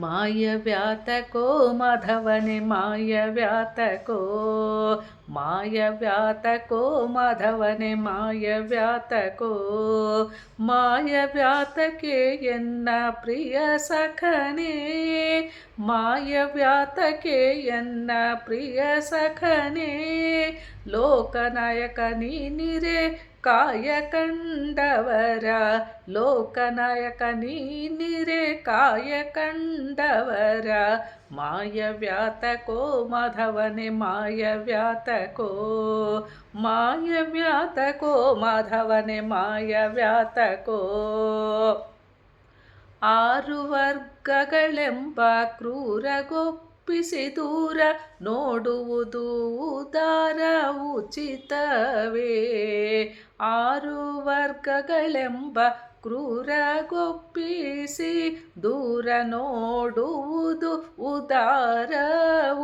ಮಾಯವ್ಯಾತಕೋ ಮಾಧವನೆ ಮಾಯವ್ಯಾತಕೋ ಮಾಯವ್ಯಾತಕೋ ಮಾಧವನೆ ಮಾಯವ್ಯಾತಕೋ ಮಾಯವ್ಯಾತಕೆ ಎನ್ನ ಪ್ರಿಯ ಸಖನೇ ಮಾಯವ್ಯಾತಕೆ ಎನ್ನ ಪ್ರಿಯ ಸಖನೇ ಲೋಕನಾಯಕ ನೀನಿರೆ ಕಾಯ ಕಂಡವರ ಲೋಕನಾಯಕ ನೀನಿರೆ ಕಾಯ ಕಂಡವರ ಮಾಯವ್ಯಾತಕೋ ಮಾಧವನೆ ಮಾಯವ್ಯಾತಕೋ ಮಾಯವ್ಯಾತಕೋ ಮಾಧವನೆ ಮಾಯವ್ಯಾತಕೋ ಆರು ವರ್ಗಗಳೆಂಬ ಕ್ರೂರಗೊಪ್ಪಿಸಿ ದೂರ ನೋಡುವುದು ಉದಾರ ಉಚಿತವೇ ಆರು ವರ್ಗಗಳೆಂಬ ಕ್ರೂರಗೊಪ್ಪಿಸಿ ದೂರ ನೋಡುವುದು ಉದಾರ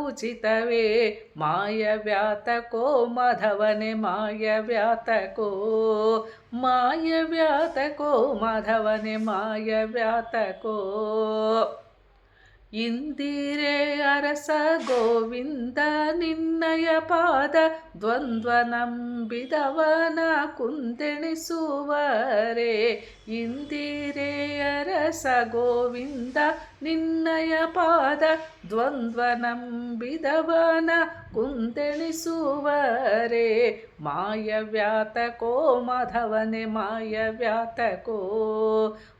ಉಚಿತವೇ ಮಾಯವ್ಯಾತಕೋ ಮಾಧವನೆ ಮಾಯವ್ಯಾತಕೋ ಮಾಯವ್ಯಾತಕೋ ಮಾಧವನೆ ಮಾಯವ್ಯಾತಕೋ ಇಂದಿರೆ ಅರಸ ಗೋವಿಂದ ನಿನ್ನಯ ಪಾದ ದ್ವಂದ್ವ ನಂಬಿದವನ ಕುಂದೆಣಿಸುವರೆ ಇಂದಿರೆ ಅರಸ ಗೋವಿಂದ ನಿನ್ನಯ ಪಾದ ದ್ವಂದ್ವ ನಂಬಿದವನ ಕುಂದೆಣಿಸುವರೆ ಮಾಯವ್ಯಾತಕೋ ಮಾಧವನೆ ಮಾಯವ್ಯಾತಕೋ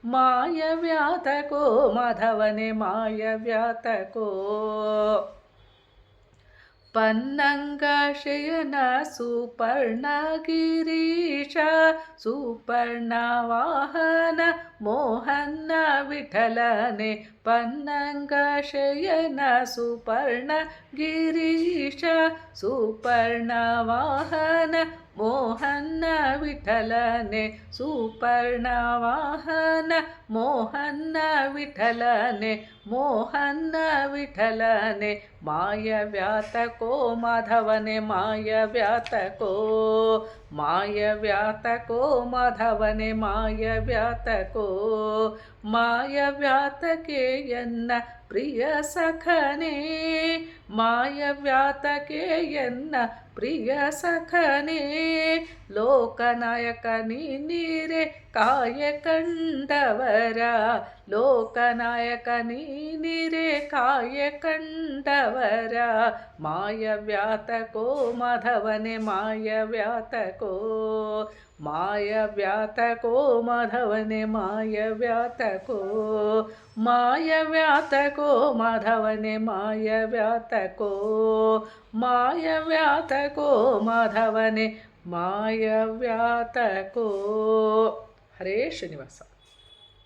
ಮಾಯವ್ಯಾತಕೋ ಮಾಧವನೆ ಮಾಯವ್ಯಾತಕೋ ಪನ್ನಂಗ ಶಯನ ಸುಪರ್ಣಗಿರೀಶ ಸುಪರ್ಣ ವಾಹನ ಮೋಹನ ವಿಠಲನೆ ಪನ್ನಂಗ ಶಯನ ಸುಪರ್ಣ ಗಿರೀಶ ಸುಪರ್ಣ ವಾಹನ ಮೋಹನ ವಿಠಲನೆ ಸುಪರ್ಣ ವಾಹನ ಮೋಹನ ವಿಠಲನೆ ಮೋಹನ ವಿಠಲನೆ ಮಾಯವ್ಯಾತಕೋ ಮಾಧವನೆ ಮಾಯವ್ಯಾತಕೋ ಮಾಯವ್ಯಾತಕೋ ಮಾಧವನೆ ಮಾಯವ್ಯಾತಕೋ ಮಾಯವ್ಯಾತಕೆ ಎನ್ನ ಪ್ರಿಯ ಸಖನೇ ಮಾಯವ್ಯಾತಕೆ ಎನ್ನ ಪ್ರಿಯ ಸಖನೇ ಲೋಕನಾಯಕ ನೀನಿರೆ ಕಾಯ ಕಂಡವರ ಲೋಕನಾಯಕ ನೀನಿರೆ ಕಾಯ ಕಂಡವರ ಮಾಯವ್ಯಾತಕೋ ಮಾಧವನೆ ಮಾಯವ್ಯಾತಕೋ ಮಾಯವ್ಯಾತಕೋ ಮಾಧವನೆ ಮಾಯವ್ಯಾತಕೋ ಮಾಯವ್ಯಾತಕೋ ಮಾಧವನೆ ಮಾಯವ್ಯಾತಕೋ ಮಾಯವ್ಯಾತಕೋ ಮಾಧವನೆ ಮಾಯವ್ಯಾತಕೋ. ಹರೇ ಶ್ರೀನಿವಾಸ.